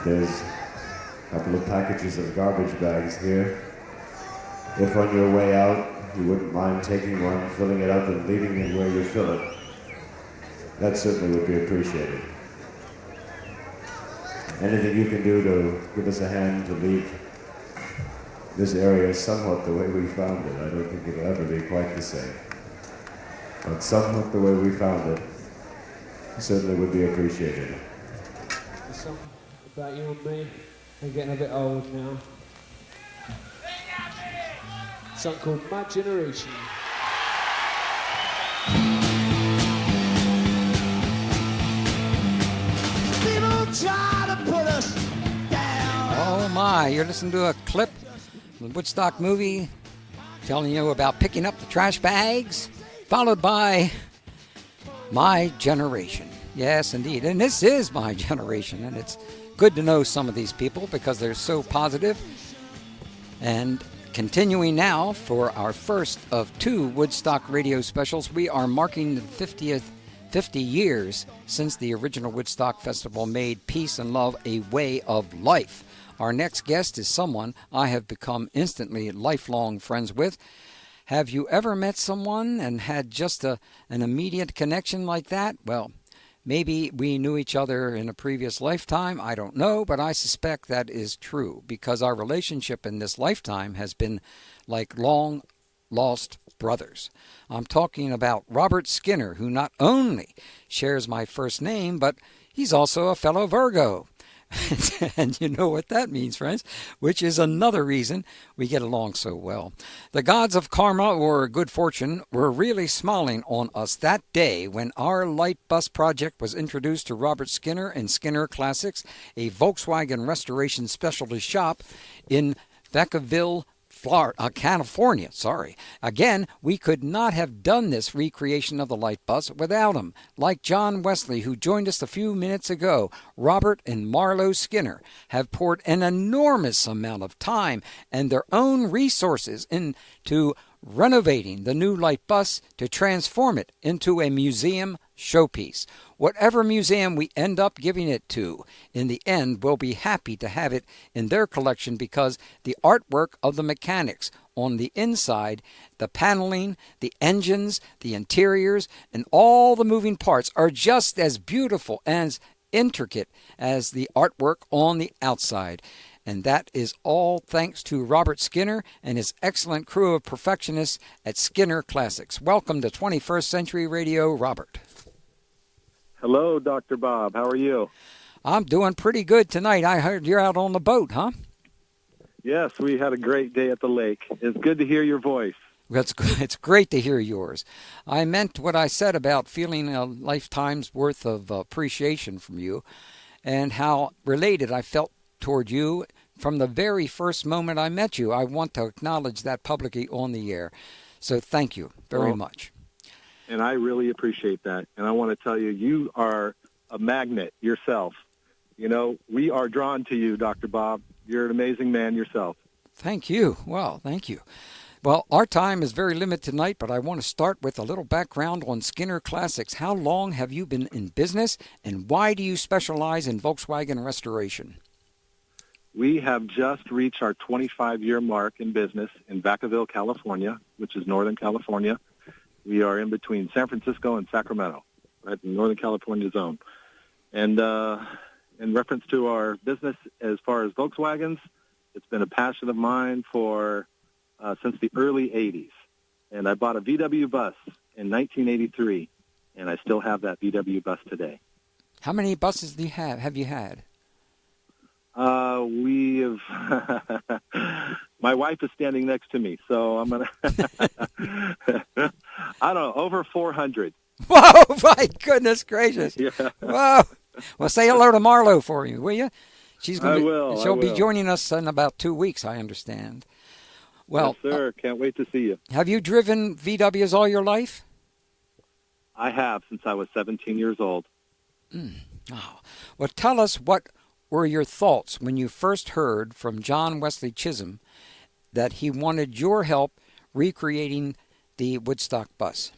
There's a couple of packages of garbage bags here. If on your way out you wouldn't mind taking one, filling it up, and leaving it where you fill it, that certainly would be appreciated. Anything you can do to give us a hand to leave this area somewhat the way we found it. I don't think it'll ever be quite the same. But somewhat the way we found it certainly would be appreciated. There's something about you and me. I'm getting a bit old now. Something called My Generation. People try to put us down. Oh my, you're listening to a clip from the Woodstock movie telling you about picking up the trash bags, followed by My Generation. Yes, indeed. And this is My Generation, and it's good to know some of these people because they're so positive. And continuing now for our first of two Woodstock radio specials, we are marking the 50 years since the original Woodstock Festival made peace and love a way of life. Our next guest is someone I have become instantly lifelong friends with. Have you ever met someone and had just an immediate connection like that? Well, maybe we knew each other in a previous lifetime. I don't know, but I suspect that is true because our relationship in this lifetime has been like long lost brothers. I'm talking about Robert Skinner, who not only shares my first name, but he's also a fellow Virgo. And you know what that means, friends, which is another reason we get along so well. The gods of karma or good fortune were really smiling on us that day when our light bus project was introduced to Robert Skinner and Skinner Classics, a Volkswagen restoration specialty shop in Vacaville, California. Again, we could not have done this recreation of the light bus without him. Like John Wesley, who joined us a few minutes ago, Robert and Marlo Skinner have poured an enormous amount of time and their own resources into renovating the new light bus to transform it into a museum showpiece. Whatever museum we end up giving it to, in the end, we'll be happy to have it in their collection because the artwork of the mechanics on the inside, the paneling, the engines, the interiors, and all the moving parts are just as beautiful and as intricate as the artwork on the outside. And that is all thanks to Robert Skinner and his excellent crew of perfectionists at Skinner Classics. Welcome to 21st Century Radio, Robert. Hello, Dr. Bob. How are you? I'm doing pretty good tonight. I heard you're out on the boat, huh? Yes, we had a great day at the lake. It's good to hear your voice. That's good. It's great to hear yours. I meant what I said about feeling a lifetime's worth of appreciation from you and how related I felt toward you from the very first moment I met you. I want to acknowledge that publicly on the air. So thank you very much. And I really appreciate that. And I want to tell you, you are a magnet yourself. You know, we are drawn to you, Dr. Bob. You're an amazing man yourself. Thank you. Well, thank you. Well, our time is very limited tonight, but I want to start with a little background on Skinner Classics. How long have you been in business, and why do you specialize in Volkswagen restoration? We have just reached our 25-year mark in business in Vacaville, California, which is Northern California. We are in between San Francisco and Sacramento, right in the Northern California zone. And in reference to our business as far as Volkswagens, it's been a passion of mine for since the early 80s. And I bought a VW bus in 1983, and I still have that VW bus today. How many buses do you have you had? We have, my wife is standing next to me, so I'm going to, I don't know, over 400. Whoa, my goodness gracious. Yeah. Whoa. Well, say hello to Marlo for me, will you? I will. She'll be joining us in about 2 weeks, I understand. Well, yes, sir. Can't wait to see you. Have you driven VWs all your life? I have since I was 17 years old. Oh. Well, tell us what were your thoughts when you first heard from John Wesley Chisholm that he wanted your help recreating the Woodstock bus?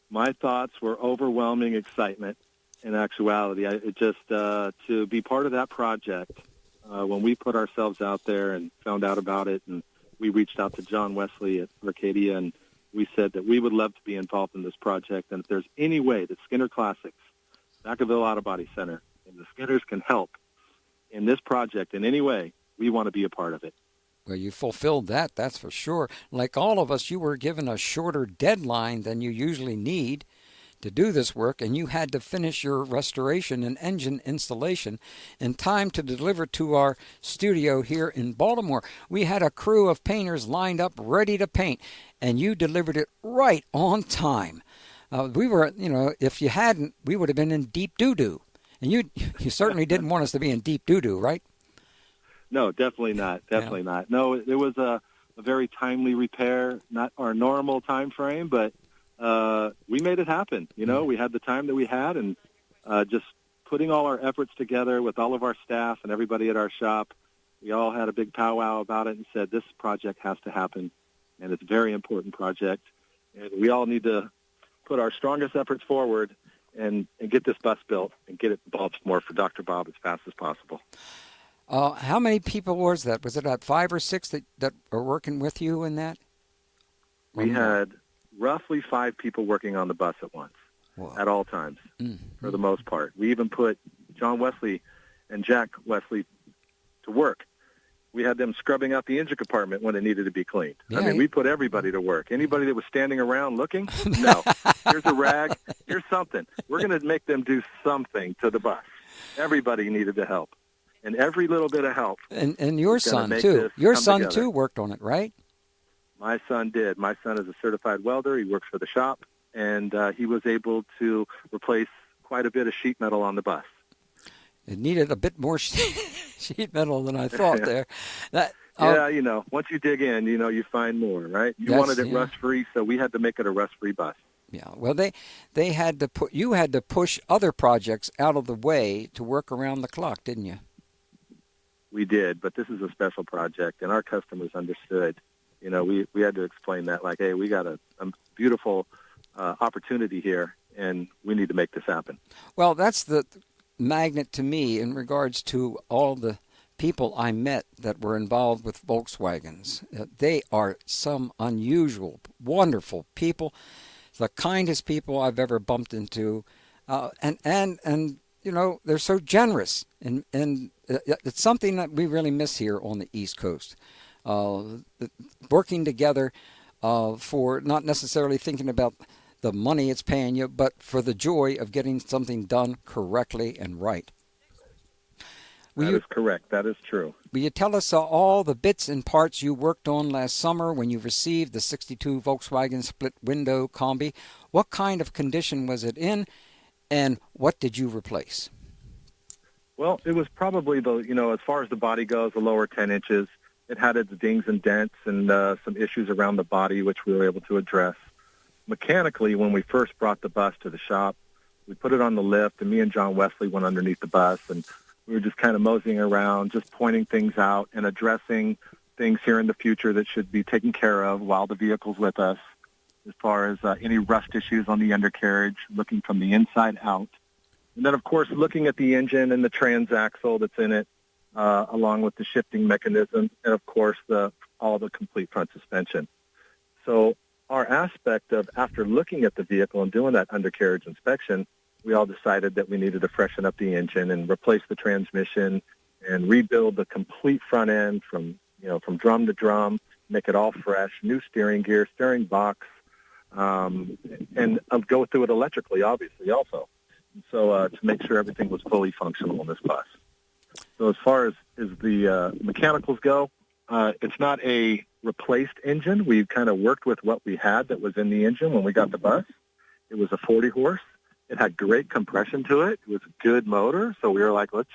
My thoughts were overwhelming excitement in actuality. It just to be part of that project, when we put ourselves out there and found out about it, and we reached out to John Wesley at Arcadia, and we said that we would love to be involved in this project, and if there's any way that Skinner Classics, Vacaville Auto Body Center, and the Skinners can help in this project in any way, we want to be a part of it. Well, you fulfilled that, that's for sure. Like all of us, you were given a shorter deadline than you usually need to do this work, and you had to finish your restoration and engine installation in time to deliver to our studio here in Baltimore. We had a crew of painters lined up ready to paint, and you delivered it right on time. We were, if you hadn't, we would have been in deep doo-doo. And you certainly didn't want us to be in deep doo-doo, right? No, definitely not. Definitely not. No, it was a very timely repair, not our normal time frame, but we made it happen. We had the time that we had, and just putting all our efforts together with all of our staff and everybody at our shop, we all had a big powwow about it and said, this project has to happen, and it's a very important project, and we all need to put our strongest efforts forward and get this bus built and get it in Baltimore for Dr. Bob as fast as possible. How many people was that? Was it about 5 or 6 that are working with you in that? We had roughly 5 people working on the bus at once. Whoa. At all times, for the most part. We even put John Wesley and Jack Wesley to work. We had them scrubbing out the engine compartment when it needed to be cleaned. Yeah. I mean, we put everybody to work. Anybody that was standing around looking, no. Here's a rag. Here's something. We're going to make them do something to the bus. Everybody needed to help. And every little bit of help. And your son, too. Your son, too, worked on it, right? My son did. My son is a certified welder. He works for the shop, and he was able to replace quite a bit of sheet metal on the bus. It needed a bit more sheet metal than I thought there. Once you dig in, you find more, right? You wanted it rust-free, so we had to make it a rust-free bus. Yeah, well, they had to you had to push other projects out of the way to work around the clock, didn't you? We did, but this is a special project, and our customers understood. We had to explain that, like, hey, we got a beautiful opportunity here, and we need to make this happen. Well, that's the magnet to me in regards to all the people I met that were involved with Volkswagens. They are some unusual, wonderful people, the kindest people I've ever bumped into, and they're so generous, and it's something that we really miss here on the East Coast. Working together for not necessarily thinking about the money it's paying you, but for the joy of getting something done correctly and right. That is correct. That is true. Will you tell us all the bits and parts you worked on last summer when you received the 62 Volkswagen split window Combi? What kind of condition was it in, and what did you replace? Well, it was probably as far as the body goes, the lower 10 inches. It had its dings and dents and some issues around the body, which we were able to address. Mechanically, when we first brought the bus to the shop, we put it on the lift, and me and John Wesley went underneath the bus, and we were just kind of moseying around, just pointing things out and addressing things here in the future that should be taken care of while the vehicle's with us, as far as any rust issues on the undercarriage, looking from the inside out. And then, of course, looking at the engine and the transaxle that's in it, along with the shifting mechanism, and, of course, all the complete front suspension. So our aspect of, after looking at the vehicle and doing that undercarriage inspection, we all decided that we needed to freshen up the engine and replace the transmission and rebuild the complete front end from drum to drum, make it all fresh, new steering gear, steering box, and go through it electrically, obviously, also. So to make sure everything was fully functional on this bus. So as far as the mechanicals go, it's not a replaced engine. We've kind of worked with what we had that was in the engine when we got the bus. It was a 40 horse. It had great compression to it. It was a good motor. So we were like, let's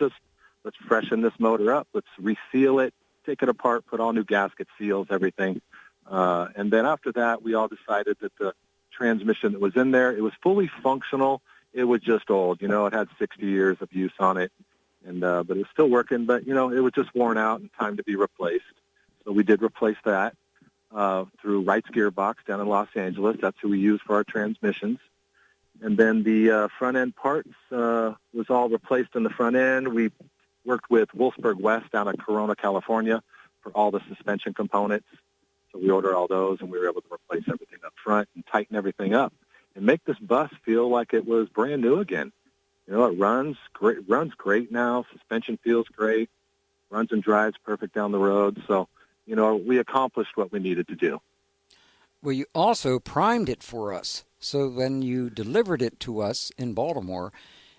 freshen this motor up. Let's reseal it, take it apart, put all new gasket seals, everything. And then after that, we all decided that the transmission that was in there, it was fully functional. It was just old. It had 60 years of use on it. And but it was still working, but, it was just worn out and time to be replaced. So we did replace that through Wright's Gearbox down in Los Angeles. That's who we use for our transmissions. And then the front end parts was all replaced in the front end. We worked with Wolfsburg West down in Corona, California for all the suspension components. So we ordered all those, and we were able to replace everything up front and tighten everything up and make this bus feel like it was brand new again. You know, it runs great now. Suspension feels great. Runs and drives perfect down the road. So, you know, we accomplished what we needed to do. Well, you also primed it for us. So when you delivered it to us in Baltimore,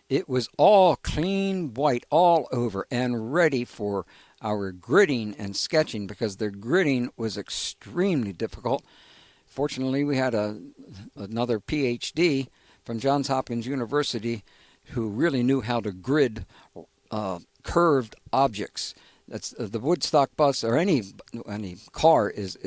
it was all clean white all over and ready for our gridding and sketching, because the gridding was extremely difficult. Fortunately, we had another PhD from Johns Hopkins University who really knew how to grid curved objects. That's the Woodstock bus, or any car is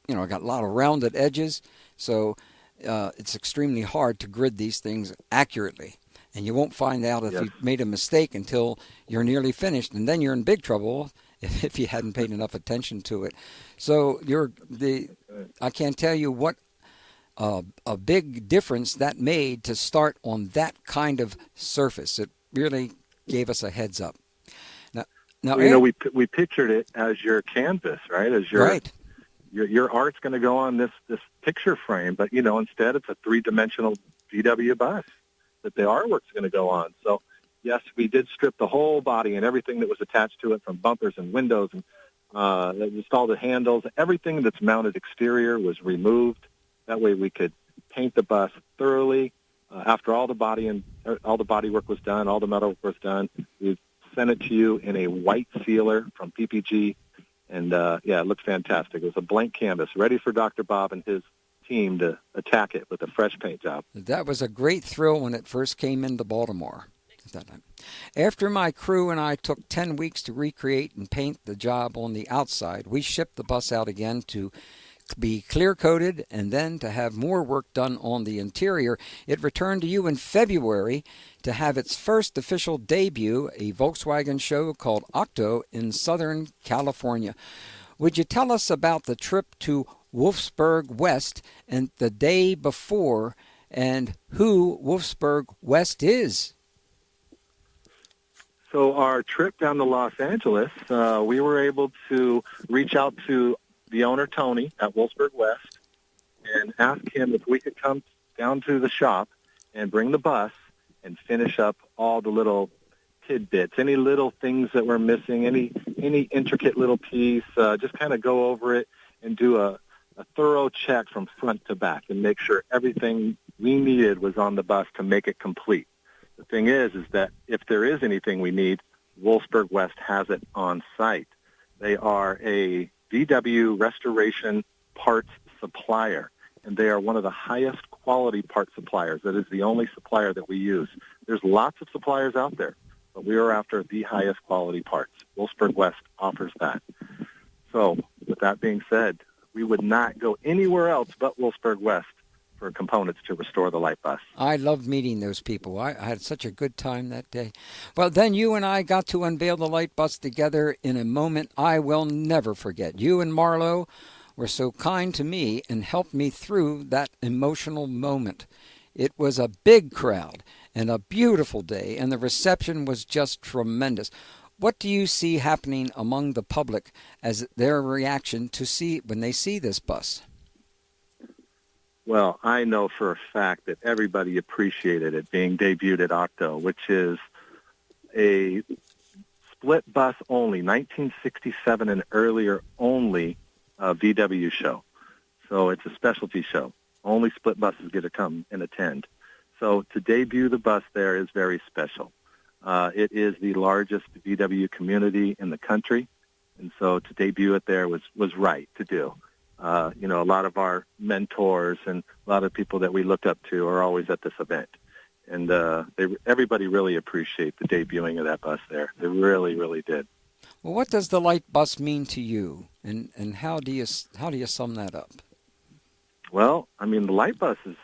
got a lot of rounded edges, so it's extremely hard to grid these things accurately. And you won't find out if you've made a mistake until you're nearly finished, and then you're in big trouble if you hadn't paid enough attention to it. So I can't tell you what a big difference that made to start on that kind of surface. It really gave us a heads up. Now, we pictured it as your canvas, right? As your right. Your art's going to go on this picture frame, but instead it's a three-dimensional VW bus that the artwork's going to go on. So yes, we did strip the whole body and everything that was attached to it, from bumpers and windows, and installed the handles. Everything that's mounted exterior was removed. That way we could paint the bus thoroughly. After all the body work was done, all the metal work was done, we sent it to you in a white sealer from PPG, and it looked fantastic. It was a blank canvas ready for Dr. Bob and his team to attack it with a fresh paint job. That was a great thrill when it first came into Baltimore at that time. After my crew and I took 10 weeks to recreate and paint the job on the outside, we shipped the bus out again to be clear-coated and then to have more work done on the interior. It returned to you in February to have its first official debut, a Volkswagen show called Octo in Southern California. Would you tell us about the trip to Wolfsburg West and the day before, and who Wolfsburg West is? So our trip down to Los Angeles, we were able to reach out to the owner, Tony, at Wolfsburg West, and ask him if we could come down to the shop and bring the bus and finish up all the little tidbits, any little things that were missing, any intricate little piece, just kind of go over it and do a thorough check from front to back and make sure everything we needed was on the bus to make it complete. The thing is that if there is anything we need, Wolfsburg West has it on site. They are a VW restoration parts supplier, and they are one of the highest quality part suppliers. That is the only supplier that we use. There's lots of suppliers out there, but we are after the highest quality parts. Wolfsburg West offers that. So with that being said, we would not go anywhere else but Wolfsburg West for components to restore the light bus. I loved meeting those people. I had such a good time that day. Well, then you and I got to unveil the light bus together in a moment I will never forget. You and Marlo were so kind to me and helped me through that emotional moment. It was a big crowd and a beautiful day, and the reception was just tremendous. What do you see happening among the public as their reaction to when they see this bus? Well, I know for a fact that everybody appreciated it being debuted at Octo, which is a split bus only, 1967 and earlier only VW show. So it's a specialty show. Only split buses get to come and attend. So to debut the bus there is very special. It is the largest VW community in the country, and so to debut it there was right to do. A lot of our mentors and a lot of people that we looked up to are always at this event. And everybody really appreciated the debuting of that bus there. They really, really did. Well, what does the light bus mean to you, and how do you sum that up? Well, I mean, the light bus is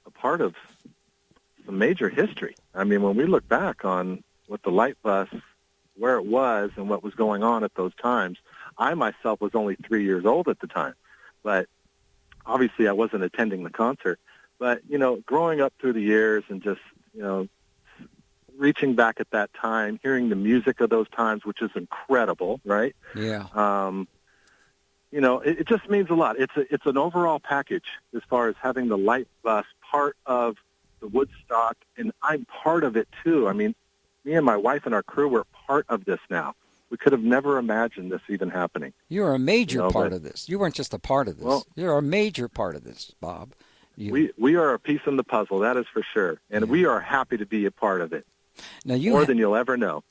a part of some major history. I mean, when we look back on what the light bus, where it was and what was going on at those times, I myself was only 3 years old at the time. But obviously I wasn't attending the concert. But, growing up through the years and just, reaching back at that time, hearing the music of those times, which is incredible, right? Yeah. It just means a lot. It's an overall package as far as having the light bus part of the Woodstock, and I'm part of it too. I mean, me and my wife and our crew were part of this now. We could have never imagined this even happening. You're a major part of this. You weren't just a part of this. Well, you're a major part of this, Bob. We are a piece in the puzzle, that is for sure. And we are happy to be a part of it. Now more than you'll ever know.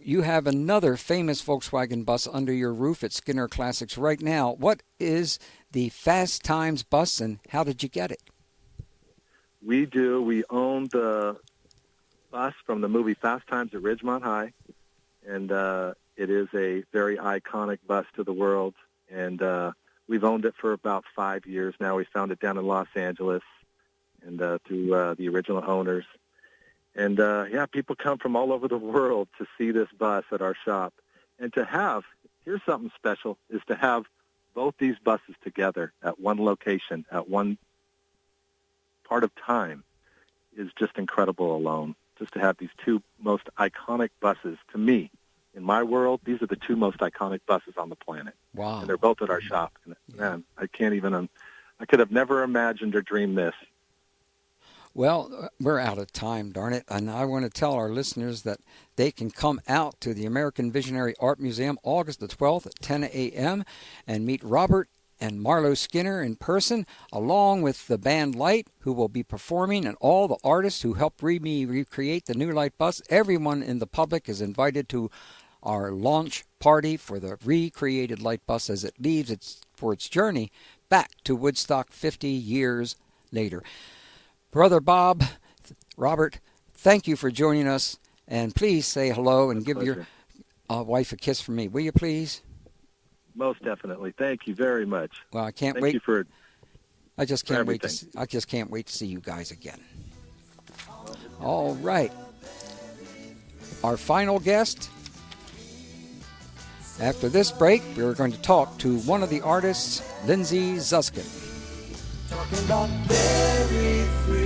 You have another famous Volkswagen bus under your roof at Skinner Classics right now. What is the Fast Times bus, and how did you get it? We do. We own the bus from the movie Fast Times at Ridgemont High, and it is a very iconic bus to the world. And we've owned it for about 5 years now. We found it down in Los Angeles, and through the original owners. And, people come from all over the world to see this bus at our shop. And here's something special, is to have both these buses together at one location, at one part of time, is just incredible alone. Just to have these two most iconic buses, to me, in my world, these are the two most iconic buses on the planet. Wow. And they're both at our shop. And, man, I could have never imagined or dreamed this. Well, we're out of time, darn it. And I want to tell our listeners that they can come out to the American Visionary Art Museum August the 12th at 10 a.m. and meet Robert and Marlo Skinner in person, along with the band Light, who will be performing, and all the artists who helped recreate the new Light bus. Everyone in the public is invited to our launch party for the recreated Light bus as it leaves for its journey back to Woodstock 50 years later. Brother Bob, Robert, thank you for joining us, and please say hello and give your wife a kiss from me. Will you please? Most definitely. Thank you very much. Well, I can't wait. Thank you for I just can't wait everything. I just can't wait to see you guys again. All right. Our final guest. After this break, we're going to talk to one of the artists, Lindsay Zuskin. Talking about very free.